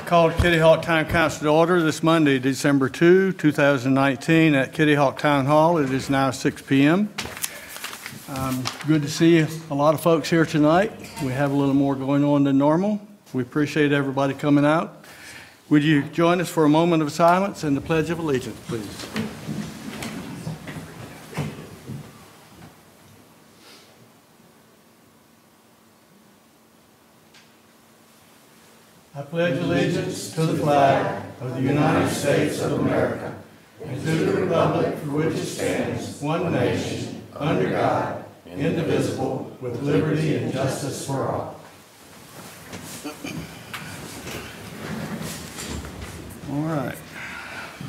call Kitty Hawk Town Council to order this Monday, December 2, 2019 at Kitty Hawk Town Hall. It is now 6 p.m. Good to see a lot of folks here tonight. We have a little more going on than normal. We appreciate everybody coming out. Would you join us for a moment of silence and the Pledge of Allegiance, please? I pledge allegiance to the flag of the United States of America and to the republic for which it stands, one nation, under God, indivisible, with liberty and justice for all. All right.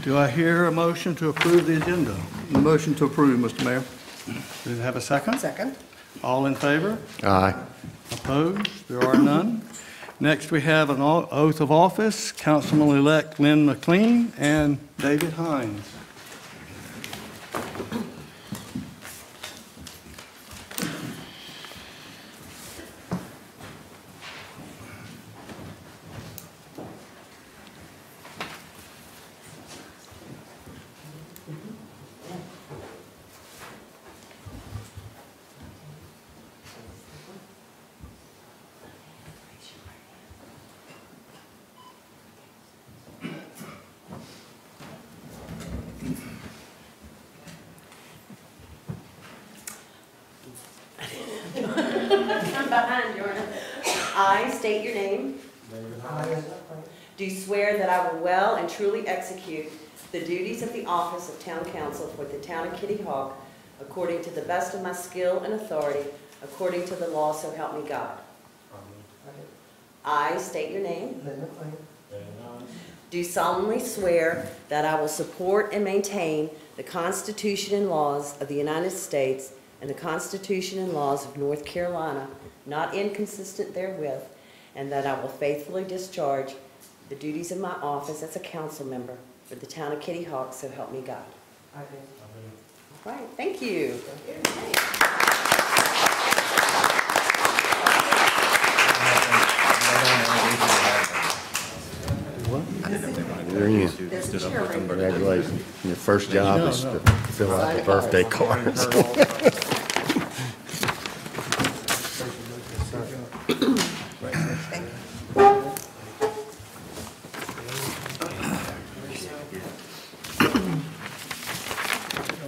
Do I hear a motion to approve the agenda? Motion to approve, Mr. Mayor. Does it have a second? Second. All in favor? Aye. Opposed? There are none. Next, we have an oath of office, Councilman-elect Lynn McLean and David Hines. Behind you. I state your name. Do swear that I will well and truly execute the duties of the office of Town Council for the Town of Kitty Hawk according to the best of my skill and authority, according to the law, so help me God. I state your name. Do solemnly swear that I will support and maintain the Constitution and laws of the United States and the Constitution and laws of North Carolina, not inconsistent therewith, and that I will faithfully discharge the duties of my office as a council member for the Town of Kitty Hawk, so help me God. I do. All right, thank you. Congratulations. Your first job is to fill out the birthday cards.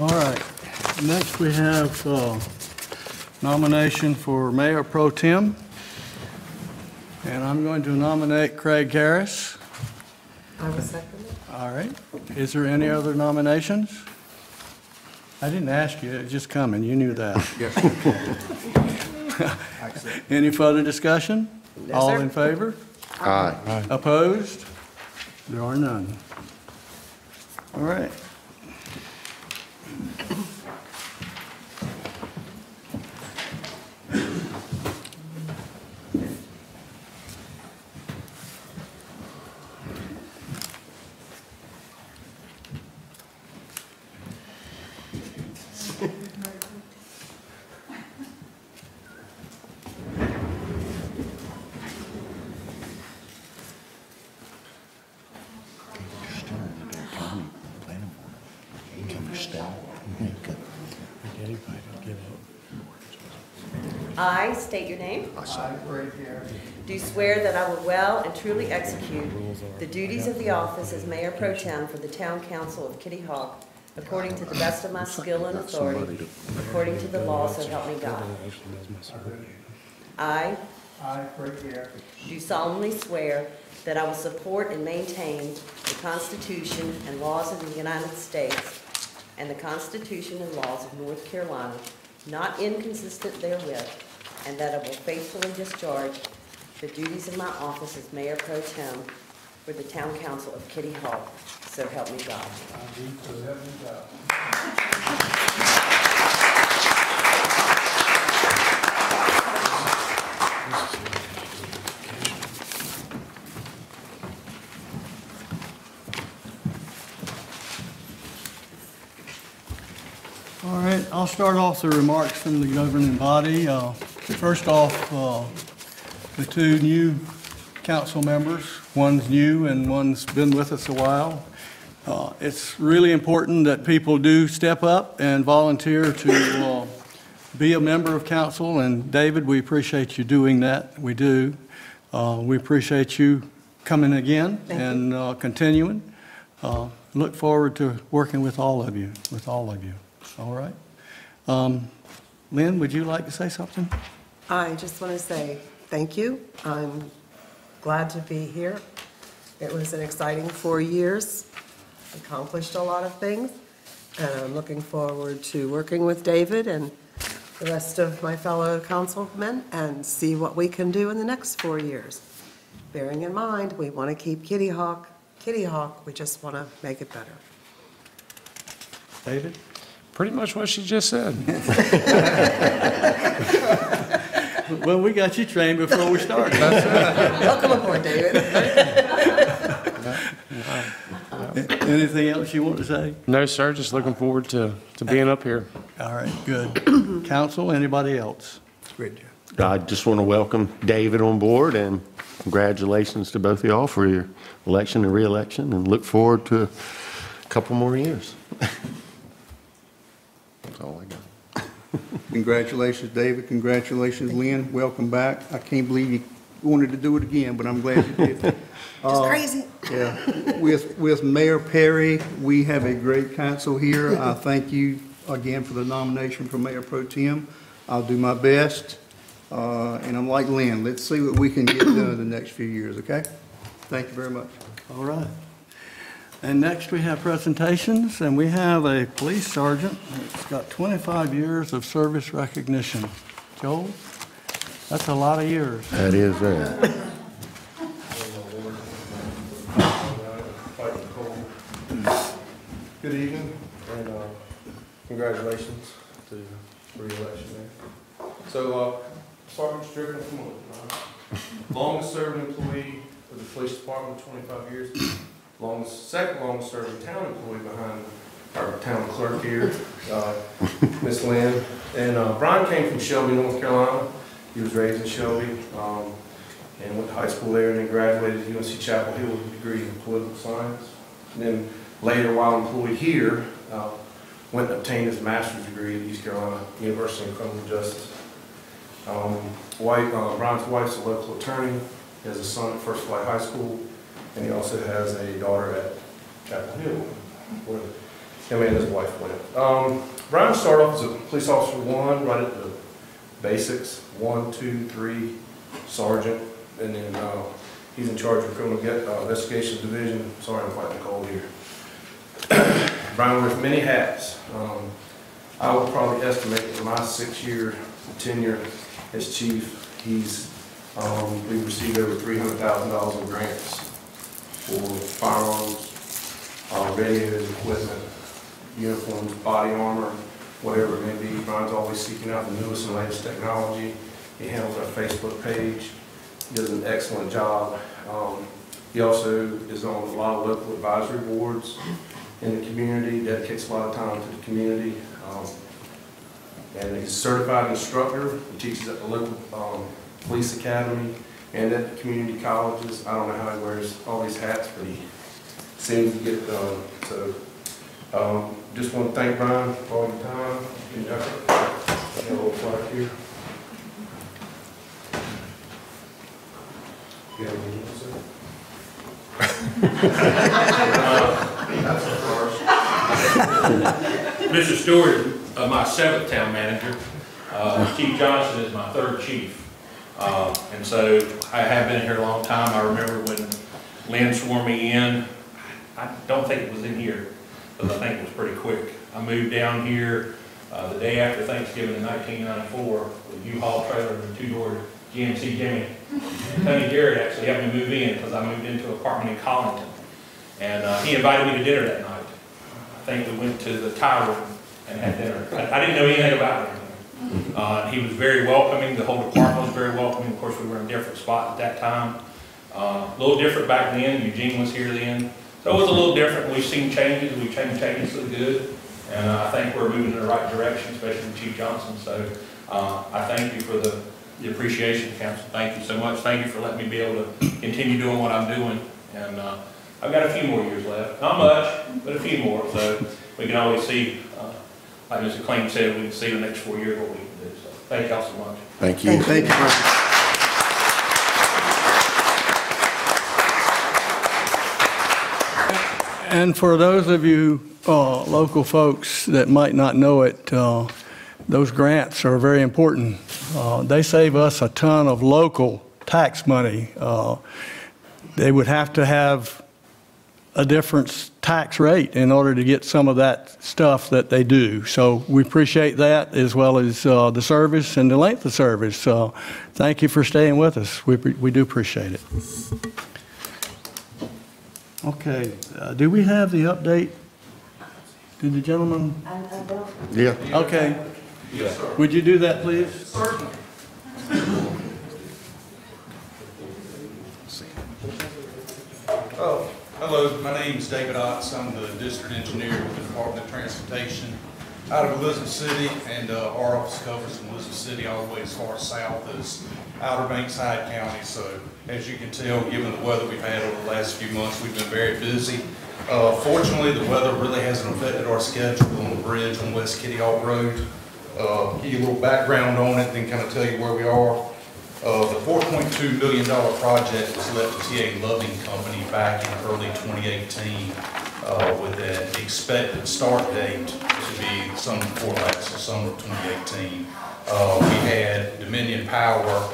All right. Next, we have nomination for Mayor Pro Tem. And I'm going to nominate Craig Harris. I will second it. All right. Is there any other nominations? I didn't ask you, it was just coming. You knew that. Any further discussion? No, All sir. in favor? Aye. Opposed? There are none. All right. I state your name. Do swear that I will well and truly execute the duties of the office as Mayor Pro Tem for the Town Council of Kitty Hawk according to the best of my skill and authority, according to the law, so help me God. I do solemnly swear that I will support and maintain the Constitution and laws of the United States and the Constitution and laws of North Carolina, not inconsistent therewith, and that I will faithfully discharge the duties of my office as Mayor Pro Tem for the Town Council of Kitty Hawk, so help me God. All right, I'll start off the remarks from the governing body. First off, the two new council members. One's new and one's been with us a while. It's really important that people do step up and volunteer to be a member of council. And David, we appreciate you doing that. We do. We appreciate you coming again and continuing. Look forward to working with all of you. All right. Lynn, would you like to say something? I just want to say thank you. I'm glad to be here. It was an exciting 4 years. Accomplished a lot of things, and I'm looking forward to working with David and the rest of my fellow councilmen and see what we can do in the next 4 years. Bearing in mind, we want to keep Kitty Hawk, we just want to make it better. David? Pretty much what she just said. Well, we got you trained before we started. Welcome aboard, David. Anything else you want to say? No, sir, just looking forward to being up here. All right, good. Council, anybody else? Great job. I just want to welcome David on board, and congratulations to both of y'all for your election and re-election, and look forward to a couple more years. That's all I got. Congratulations, David. Congratulations, Lynn. Welcome back. I can't believe you wanted to do it again, but I'm glad you did. Just crazy. Yeah. With Mayor Perry, we have a great council here. I thank you again for the nomination for Mayor Pro Tem. I'll do my best. And I'm like Lynn, let's see what we can get done in the next few years, okay? Thank you very much. All right. And next we have presentations, and we have a police sergeant that's got 25 years of service recognition. Joel, that's a lot of years. That is that. Good evening, and congratulations to the re-election there. So, Sergeant Strickland, come on. Longest serving employee of the police department, 25 years. Second longest serving town employee behind our town clerk here, Miss Lynn. And Brian came from Shelby, North Carolina. He was raised in Shelby and went to high school there, and then graduated at UNC Chapel Hill with a degree in political science. And then later, while employed here, went and obtained his master's degree at East Carolina University in Criminal Justice. Brian's wife's a local attorney. He has a son at First Flight High School, and he also has a daughter at Chapel Hill, where him and his wife went. Brian started off as a police officer 1, right at the basics, 1, 2, 3, sergeant, and then he's in charge of the Criminal Investigations Division. Sorry, I'm fighting the cold here. Brian wears many hats. I would probably estimate in my 6-year tenure as chief, we've received over $300,000 in grants for firearms, radios, equipment, uniforms, body armor, whatever it may be. Brian's always seeking out the newest and latest technology. He handles our Facebook page. He does an excellent job. He also is on a lot of local advisory boards in the community, dedicates a lot of time to the community. And he's a certified instructor. He teaches at the local police academy and at the community colleges. I don't know how he wears all these hats, but he seems to get it done. So just want to thank Brian for all your time and effort. Got a little plaque here. You have anything to say? Mr. Stewart, my 7th town manager. Chief Johnson is my 3rd chief. And so I have been here a long time. I remember when Lynn swore me in. I don't think it was in here, but I think it was pretty quick. I moved down here the day after Thanksgiving in 1994 with a U-Haul trailer and a 2-door GMC Jimmy. Tony Garrett actually helped me move in because I moved into an apartment in Collington. And he invited me to dinner that night. I think we went to the tire room and had dinner. I didn't know anything about him. He was very welcoming. The whole department was very welcoming. Of course, we were in different spots at that time. A little different back then. Eugene was here then. So it was a little different. We've seen changes. We've changed changes for the good. And I think we're moving in the right direction, especially with Chief Johnson. So I thank you for the appreciation, Council. Thank you so much. Thank you for letting me be able to continue doing what I'm doing. And I've got a few more years left. Not much, but a few more. So we can always see, like Mr. Clean said, we can see the next 4 years what we can do. So thank y'all so much. Thank you. Thank you, Frank. And for those of you local folks that might not know it, those grants are very important. They save us a ton of local tax money. They would have to have a different tax rate in order to get some of that stuff that they do. So we appreciate that, as well as the service and the length of service. So thank you for staying with us. We do appreciate it. Okay, do we have the update? Did the gentleman? I don't. Yeah. Okay. Yes, sir. Would you do that, please? Certainly. Hello, my name is David Otts. I'm the district engineer with the Department of Transportation out of Elizabeth City, and our office covers from Elizabeth City all the way as far south as Outer Banks, Hyde County. So as you can tell, given the weather we've had over the last few months, we've been very busy. Fortunately, the weather really hasn't affected our schedule on the bridge on West Kitty Hawk Road. Give you a little background on it, then kind of tell you where we are. The $4.2 million project was let to TA Loving Company back in early 2018 with an expected start date to be summer before last, so summer of 2018. We had Dominion Power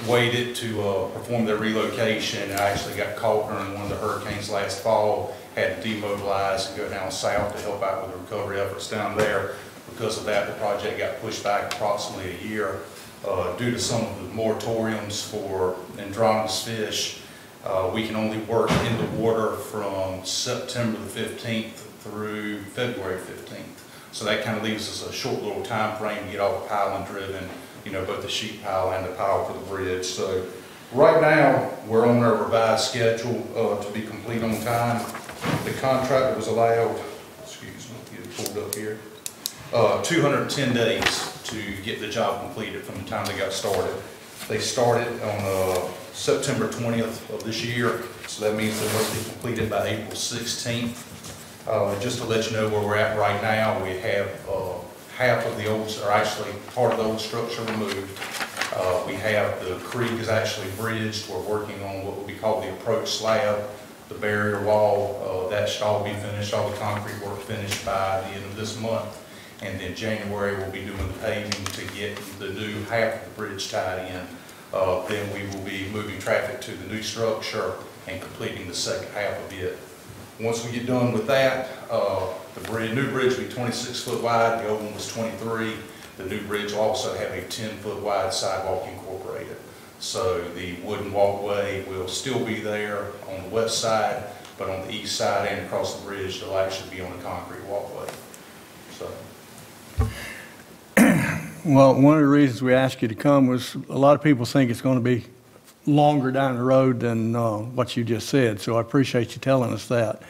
waited to perform their relocation, and I actually got caught during one of the hurricanes last fall, had to demobilize and go down south to help out with the recovery efforts down there. Because of that, the project got pushed back approximately a year. Due to some of the moratoriums for androgynous fish, we can only work in the water from September the 15th through February 15th. So that kind of leaves us a short little time frame to get all the piling driven, you know, both the sheet pile and the pile for the bridge. So right now, we're on our revised schedule to be complete on time. The contractor was allowed, excuse me, get it pulled up here, 210 days to get the job completed from the time they got started. They started on September 20th of this year, so that means they must be completed by April 16th. Just to let you know where we're at right now, we have half of the old, or actually part of the old structure removed. We have the creek is actually bridged. We're working on what would be called the approach slab, the barrier wall. That should all be finished, all the concrete work finished by the end of this month. And then January, we'll be doing the paving to get the new half of the bridge tied in. Then we will be moving traffic to the new structure and completing the second half of it. Once we get done with that, the new bridge will be 26 foot wide, the old one was 23. The new bridge will also have a 10-foot wide sidewalk incorporated. So the wooden walkway will still be there on the west side, but on the east side and across the bridge, they'll actually be on a concrete walkway. So. Well, one of the reasons we asked you to come was a lot of people think it's going to be longer down the road than what you just said, so I appreciate you telling us that.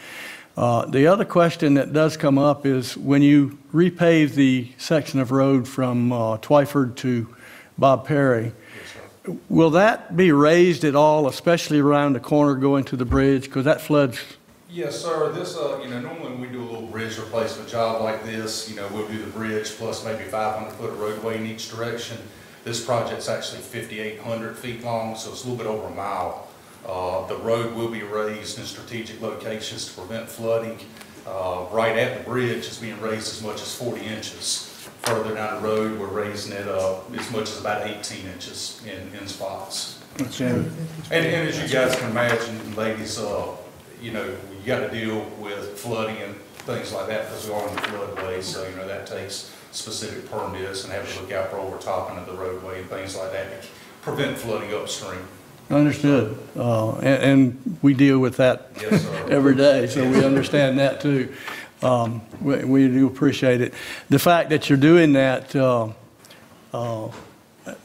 The other question that does come up is when you repave the section of road from Twyford to Bob Perry, will that be raised at all, especially around the corner going to the bridge, because that floods? Yes, sir. This, normally when we do a little bridge replacement job like this, we'll do the bridge plus maybe 500 foot of roadway in each direction. This project's actually 5,800 feet long, so it's a little bit over a mile. The road will be raised in strategic locations to prevent flooding. Right at the bridge, it's being raised as much as 40 inches. Further down the road, we're raising it as much as about 18 inches in spots. Okay. And as you guys can imagine, ladies, you got to deal with flooding and things like that because we are in the floodway, so that takes specific permits and have to look out for overtopping of the roadway and things like that to prevent flooding upstream. Understood. And we deal with that every day, so we understand that too. We do appreciate it. The fact that you're doing that,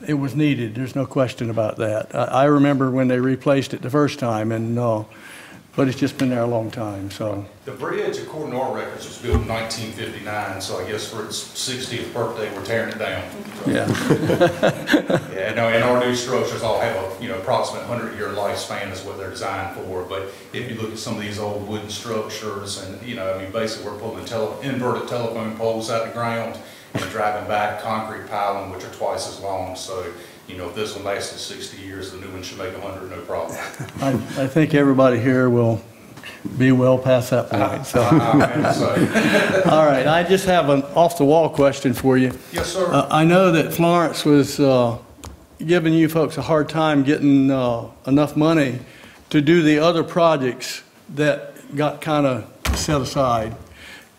it was needed. There's no question about that. I remember when they replaced it the first time, and but it's just been there a long time, so. The bridge, according to our records, was built in 1959, so I guess for its 60th birthday, we're tearing it down. Yeah. Yeah, no, and our new structures all have a, approximate 100-year lifespan is what they're designed for. But if you look at some of these old wooden structures and, basically we're pulling inverted telephone poles out of the ground and driving back concrete piling, which are twice as long. So, if this one lasted 60 years, the new one should make 100, no problem. I think everybody here will be well past that point, so. All right, I just have an off-the-wall question for you. Yes, sir. I know that Florence was giving you folks a hard time getting enough money to do the other projects that got kind of set aside.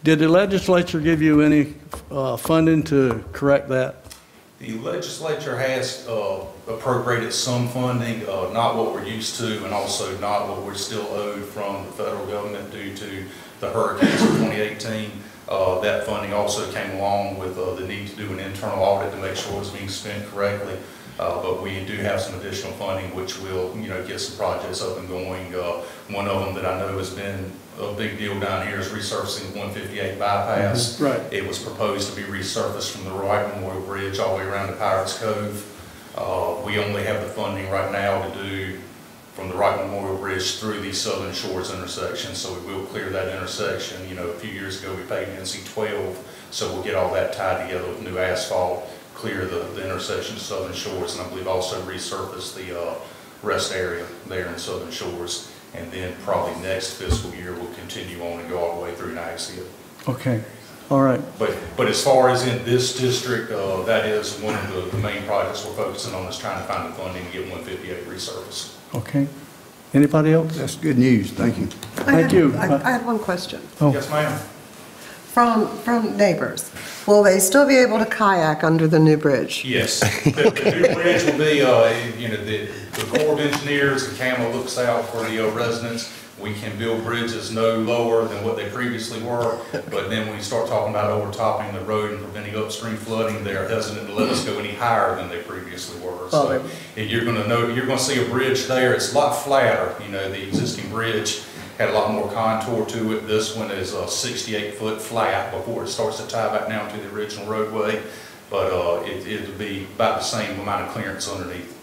Did the legislature give you any funding to correct that? The legislature has appropriated some funding, not what we're used to, and also not what we're still owed from the federal government due to the hurricanes of 2018. That funding also came along with the need to do an internal audit to make sure it was being spent correctly. But we do have some additional funding which will, get some projects up and going. One of them that I know has been a big deal down here is resurfacing 158 bypass. Right. It was proposed to be resurfaced from the Wright Memorial Bridge all the way around to Pirates Cove. We only have the funding right now to do from the Wright Memorial Bridge through the Southern Shores intersection, so we will clear that intersection. A few years ago we paid NC 12, so we'll get all that tied together with new asphalt, clear the intersection of Southern Shores, and I believe also resurface the rest area there in Southern Shores. And then probably next fiscal year we'll continue on and go all the way through Naxia. Okay, all right. But as far as in this district, that is one of the main projects we're focusing on, is trying to find the funding to get 158 resurfaced. Okay. Anybody else? That's good news. Thank you. Thank you. I had one question. Oh. Yes, ma'am. From neighbors. Will they still be able to kayak under the new bridge? Yes. The new bridge will be, the Corps of Engineers, the CAMA looks out for the residents. We can build bridges no lower than what they previously were, but then when you start talking about overtopping the road and preventing upstream flooding, they're hesitant to let us go any higher than they previously were. So if you're going to see a bridge there, it's a lot flatter. The existing bridge had a lot more contour to it. This one is a 68-foot flat before it starts to tie back down to the original roadway, but it'll be about the same amount of clearance underneath.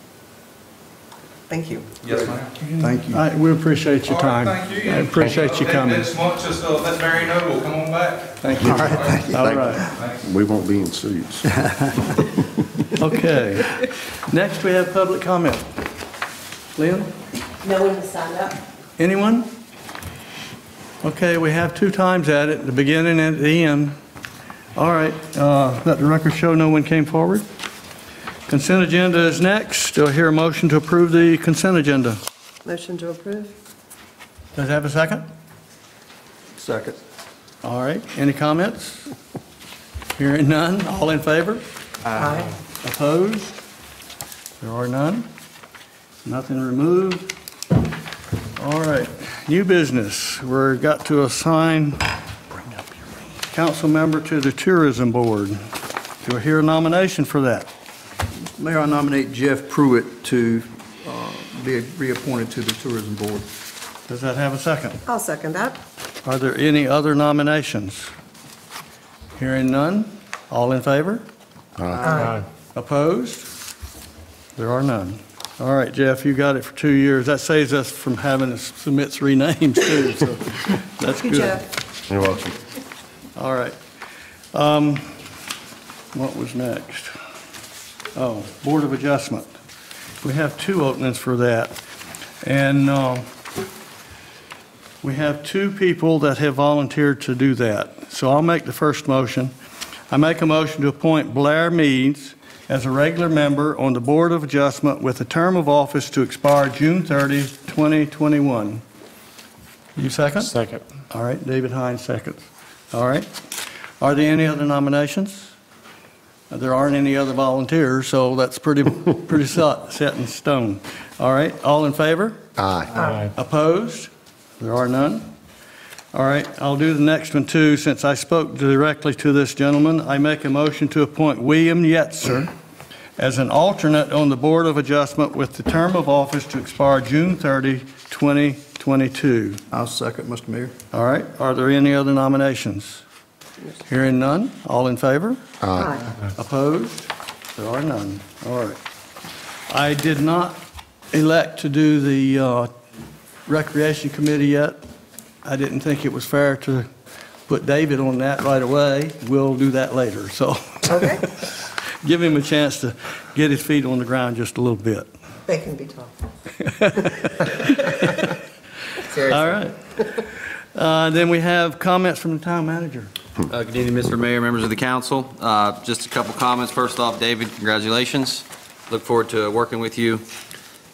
Thank you. Yes, ma'am. Thank you. All right, we appreciate your All right, time. thank you. I appreciate you coming. Next month, just let Barry know, we'll come on back. Thank you. All right, thank you. All right. We won't be in suits. Okay. Next, we have public comment. Lynn? No one has signed up? Anyone? Okay, we have two times at it, the beginning and the end. All right, let the record show no one came forward. Consent agenda is next. Do I hear a motion to approve the consent agenda? Motion to approve? Does it have a second? Second. All right, any comments? Hearing none, all in favor? Aye. Opposed? There are none. Nothing removed. All right, new business. We've got to assign council member to the tourism board. Do I hear a nomination for that? Mayor, I nominate Jeff Pruitt to be reappointed to the tourism board. Does that have a second? I'll second that. Are there any other nominations? Hearing none, all in favor? Aye. Opposed? There are none. All right, Jeff, you got it for 2 years. That saves us from having to submit 3 names too, so that's Thank you, good. Jeff. You're welcome. All right. What was next? Oh, Board of Adjustment. We have 2 openings for that. And we have 2 people that have volunteered to do that. So I'll make the first motion. I make a motion to appoint Blair Meads as a regular member on the Board of Adjustment with a term of office to expire June 30, 2021. You second? Second. All right, David Hines seconds. All right. Are there any other nominations? There aren't any other volunteers, so that's pretty set in stone. All right, all in favor? Aye. Aye. Opposed? There are none. All right, I'll do the next one too. Since I spoke directly to this gentleman, I make a motion to appoint William Yetzer as an alternate on the Board of Adjustment with the term of office to expire June 30, 2021. 2022. I'll second, Mr. Mayor. All right, are there any other nominations? Hearing none, all in favor? Aye. Opposed? There are none. All right. I did not elect to do the Recreation Committee yet. I didn't think it was fair to put David on that right away. We'll do that later, so Okay, give him a chance to get his feet on the ground just a little bit. they can be taught. Seriously. All right. Then we have comments from the town manager. Good evening, Mr. Mayor, members of the council. Just a couple comments. First off, David, congratulations. Look forward to working with you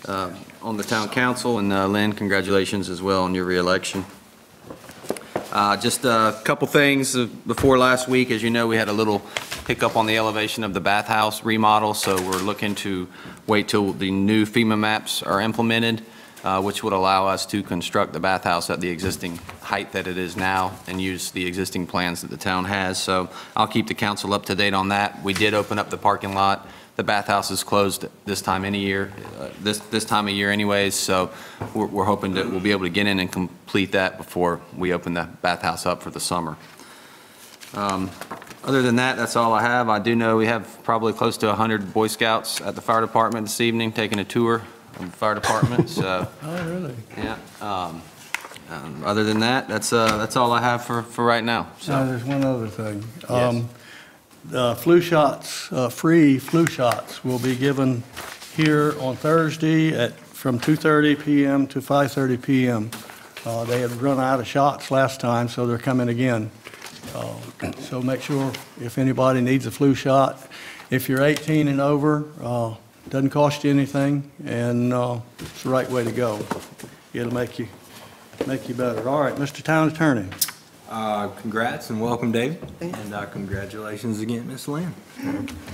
on the town council, and Lynn, congratulations as well on your reelection. Just a couple things before last week. As you know, we had a little hiccup on the elevation of the bathhouse remodel, so we're looking to wait till the new FEMA maps are implemented, which would allow us to construct the bathhouse at the existing height that it is now and use the existing plans that the town has. So I'll keep the council up to date on that. We did open up the parking lot. The bathhouse is closed this time of year anyways, so we're hoping that we'll be able to get in and complete that before we open the bathhouse up for the summer. Other than that, that's all I have. I do know we have probably close to 100 Boy Scouts at the fire department this evening taking a tour of the fire department, so. Oh, really? Yeah. Other than that, that's all I have for right now. Now, So there's one other thing. Yes. Flu shots, free flu shots will be given here on Thursday from 2:30 PM to 5:30 PM. They had run out of shots last time, so they're coming again. So make sure if anybody needs a flu shot, if you're 18 and over, doesn't cost you anything, and it's the right way to go. It'll make you better. All right, Mr. Town Attorney. Congrats and welcome, David. And congratulations again, Miss Lynn.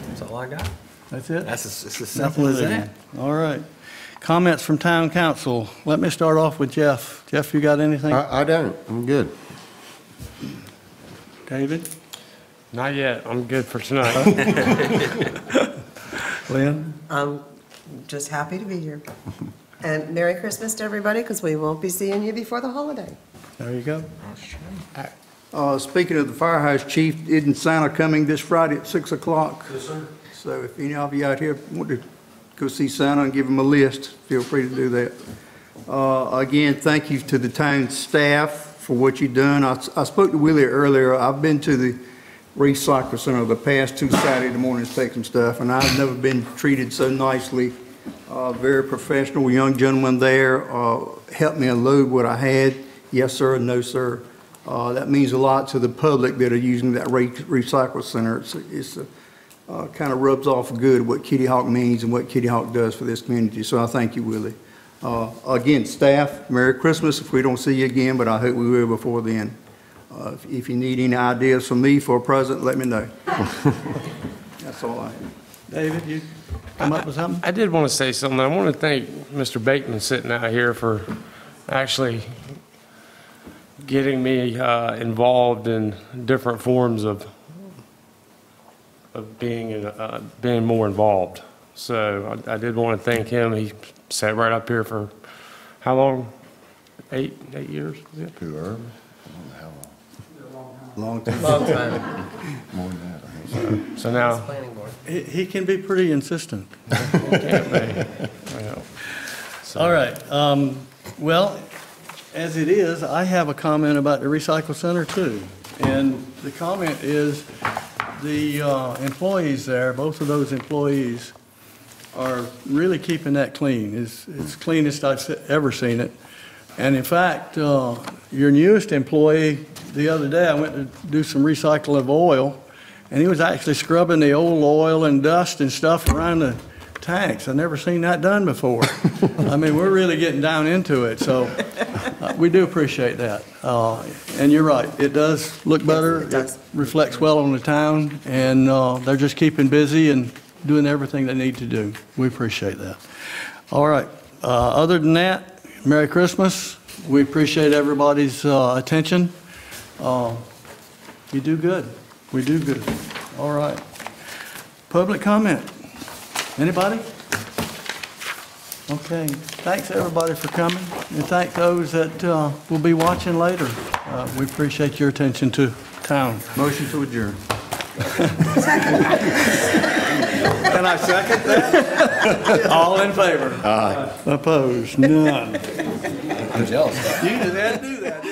That's all I got. That's it? It's as simple as that. All right. Comments from town council. Let me start off with Jeff. Jeff, you got anything? I don't. I'm good. David? Not yet. I'm good for tonight. Lynn? I'm just happy to be here. And Merry Christmas to everybody, because we won't be seeing you before the holiday. There you go. Speaking of the firehouse, Chief, isn't Santa coming this Friday at 6 o'clock? Yes, sir. So if any of you out here want to go see Santa and give him a list, feel free to do that. Again, thank you to the town staff for what you've done. I spoke to Willie earlier. I've been to the recycle center the past 2 Saturday mornings taking stuff, and I've never been treated so nicely. Very professional young gentleman there, helped me unload what I had. Yes, sir, no, sir. That means a lot to the public that are using that recycle center. It's kind of rubs off good what Kitty Hawk means and what Kitty Hawk does for this community. So I thank you, Willie. Again, staff, Merry Christmas if we don't see you again, but I hope we will before then. If you need any ideas from me for a present, let me know. That's all I have. David, you come up with something? I did want to say something. I want to thank Mr. Bateman sitting out here for actually getting me involved in different forms of being more involved. So I did want to thank him. He sat right up here for how long? 8 years? Is it? Too early? Long time. Long time. More than that, I think. So now, Planning board. He can be pretty insistent. can't they? Well, so- All right. Well, as it is, I have a comment about the recycle center too. And the comment is the employees there, both of those employees, are really keeping that clean. It's cleanest I've ever seen it. And in fact, your newest employee, the other day, I went to do some recycling of oil, and he was actually scrubbing the old oil and dust and stuff around the tanks. I've never seen that done before. I mean, we're really getting down into it, so we do appreciate that. And you're right, it does look better. Yes, it does. It reflects well on the town, and they're just keeping busy and doing everything they need to do. We appreciate that. All right, other than that, Merry Christmas. We appreciate everybody's attention. You do good. We do good. All right. Public comment. Anybody? Okay, thanks everybody for coming, and thank those that will be watching later. We appreciate your attention to town. Motion to adjourn. Can I second that? All in favor? Aye. Opposed? None. I'm jealous. You didn't have to do that.